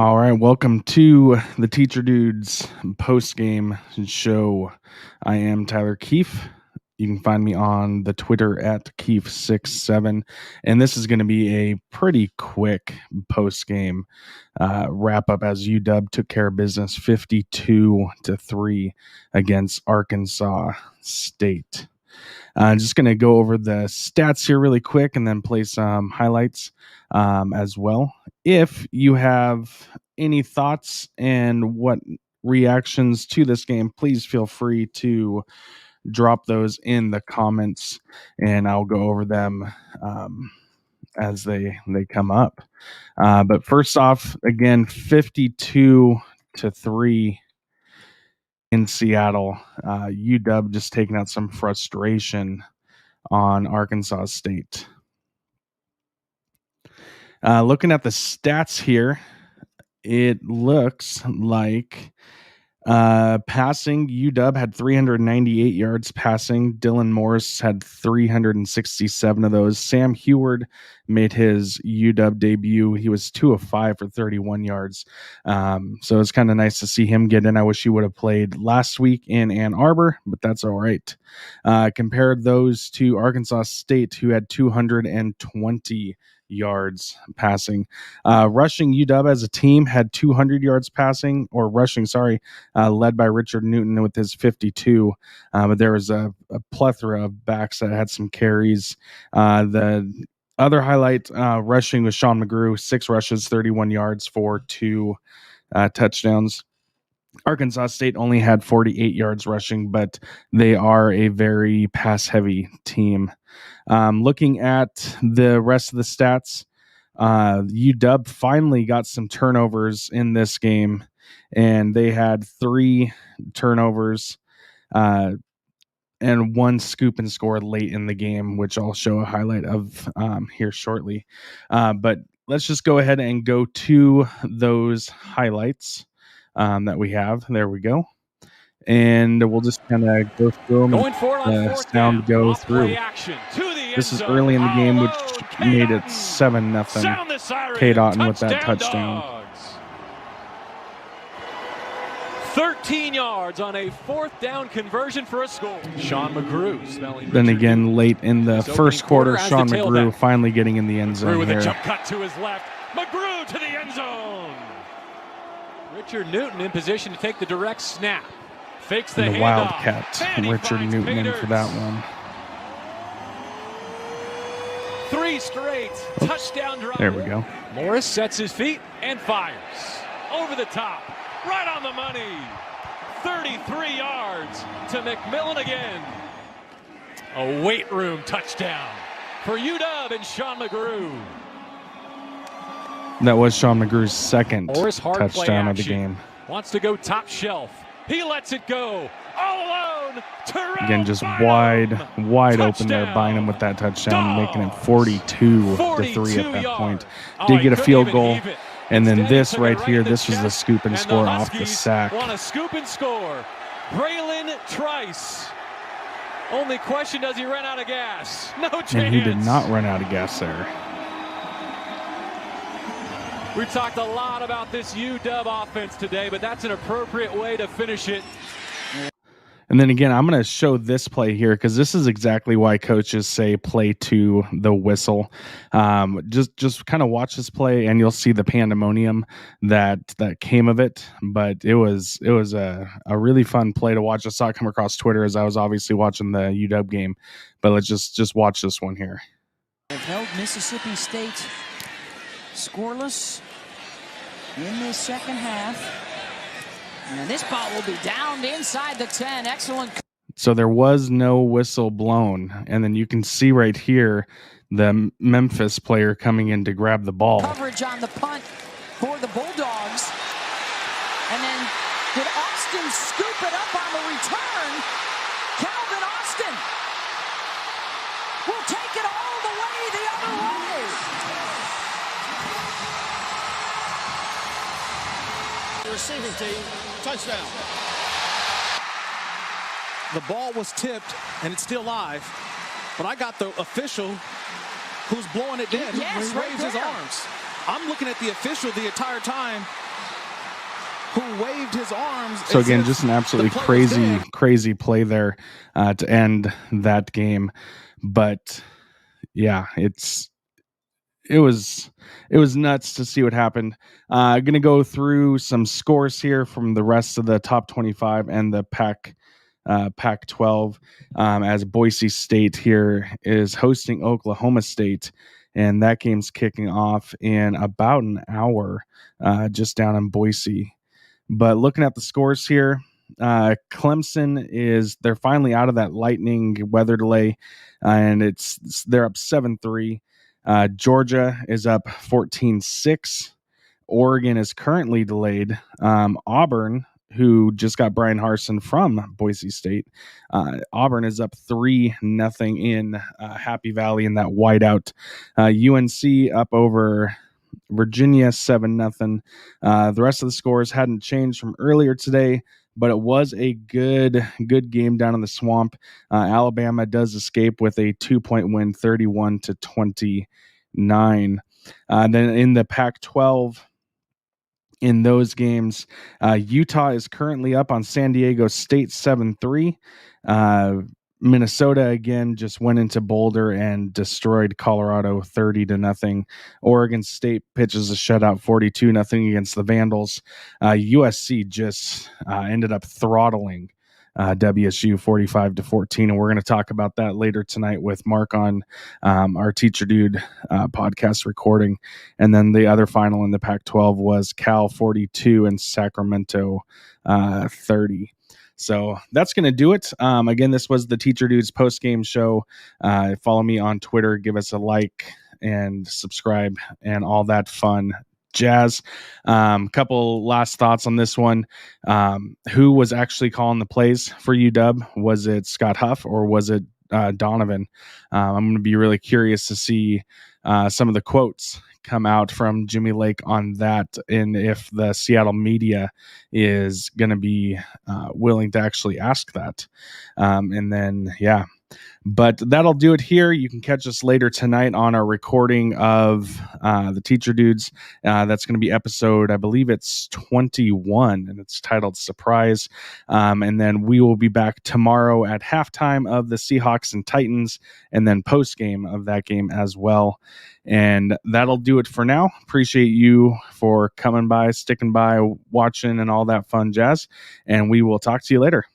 All right, welcome to the Teacher Dudes post game show. I am Tyler Keefe. You can find me on the Twitter at Keefe67, and this is going to be a pretty quick post game wrap up as UW took care of business 52-3 against Arkansas State. I'm just going to go over the stats here really quick and then play some highlights as well. If you have any thoughts and what reactions to this game, please feel free to drop those in the comments and I'll go over them as they come up. But first off, again, 52-3 in Seattle. UW just taking out some frustration on Arkansas State. Looking at the stats here, it looks like passing, UW had 398 yards passing. Dylan Morris had 367 of those. Sam Heward made his UW debut. He was 2 of 5 for 31 yards. So it's kind of nice to see him get in. I wish he would have played last week in Ann Arbor, but that's all right. Compared those to Arkansas State, who had 220 yards passing. Rushing, UW as a team had 200 yards passing, or rushing, led by Richard Newton with his 52. But there was a plethora of backs that had some carries. The other highlight, rushing, was Sean McGrew, 6 rushes, 31 yards for 2 touchdowns. Arkansas State only had 48 yards rushing, but they are a very pass-heavy team. Looking at the rest of the stats, UW finally got some turnovers in this game, and they had 3 turnovers and 1 scoop and score late in the game, which I'll show a highlight of here shortly. But let's just go ahead and go to those highlights that we have. There we go. And we'll just kind of go through them and the sound go through. This is early in the game, which made it 7-0. K-Dotton with that touchdown. 13 yards on a 4th down conversion for a score. Sean McGrew. Then again, late in the first quarter, Sean McGrew finally getting in the end zone with here. A jump cut to his left. McGrew to the end zone. Richard Newton in position to take the direct snap. Fakes the Wildcat, Richard Newton in for that one. 3 straight touchdown drive. There we go. Morris sets his feet and fires. Over the top. Right on the money. 33 yards to McMillan again. A weight room touchdown for UW and Sean McGrew. That was Sean McGrew's second touchdown of the game. Wants to go top shelf. He lets it go. All alone. Again, just wide open there, Bynum with that touchdown, making it 42-3 at that point. Did get a field goal. And then this right here, this was the scoop and score off the sack. Want a scoop and score. Braylon Trice. Only question, does he run out of gas? No chance. And he did not run out of gas there. We talked a lot about this UW offense today, but that's an appropriate way to finish it. And then again, I'm going to show this play here because this is exactly why coaches say play to the whistle. Just kind of watch this play, and you'll see the pandemonium that came of it. But it was a really fun play to watch. I saw it come across Twitter as I was obviously watching the UW game. But let's just watch this one here. They've held Mississippi State scoreless in this second half. And this ball will be downed inside the 10. Excellent. So there was no whistle blown. And then you can see right here the Memphis player coming in to grab the ball. Coverage on the punt for the Bulldogs. And then did Austin scoop it up on the return? Calvin Austin will take it all the way the other way. The receiving team, touchdown. The ball was tipped and it's still live, but I got the official who's blowing it dead. Yes, he right raised his there. arms. I'm looking at the official the entire time, who waved his arms. So as again, if just an absolutely the play was dead. crazy play there to end that game. But yeah, it was nuts to see what happened. Going to go through some scores here from the rest of the top 25 and the Pac-12 as Boise State here is hosting Oklahoma State, and that game's kicking off in about an hour, just down in Boise. But looking at the scores here, Clemson they're finally out of that lightning weather delay, and they're up 7-3. Georgia is up 14-6. Oregon is currently delayed. Auburn, who just got Brian Harsin from Boise State, Auburn is up 3-0 in Happy Valley in that whiteout. UNC up over Virginia 7-0. The rest of the scores hadn't changed from earlier today, but it was a good game down in the swamp. Alabama does escape with a 2-point win, 31-29. Then in the Pac-12, in those games, Utah is currently up on San Diego State 7-3. Minnesota again just went into Boulder and destroyed Colorado 30-0. Oregon State pitches a shutout 42-0 against the Vandals. USC just ended up throttling WSU 45-14, and we're going to talk about that later tonight with Mark on our Teacher Dude podcast recording. And then the other final in the Pac-12 was Cal 42 and Sacramento 30. So that's going to do it. Again, this was the Teacher Dudes post-game show. Follow me on Twitter, give us a like and subscribe and all that fun jazz. Couple last thoughts on this one. Who was actually calling the plays for UW? Was it Scott Huff or was it Donovan? I'm going to be really curious to see some of the quotes come out from Jimmy Lake on that, and if the Seattle media is going to be willing to actually ask that. And then, yeah. But that'll do it here. You can catch us later tonight on our recording of the Teacher Dudes. That's going to be episode, I believe it's 21, and it's titled Surprise. And then we will be back tomorrow at halftime of the Seahawks and Titans, and then post-game of that game as well. And that'll do it for now. Appreciate you for coming by, sticking by, watching, and all that fun jazz. And we will talk to you later.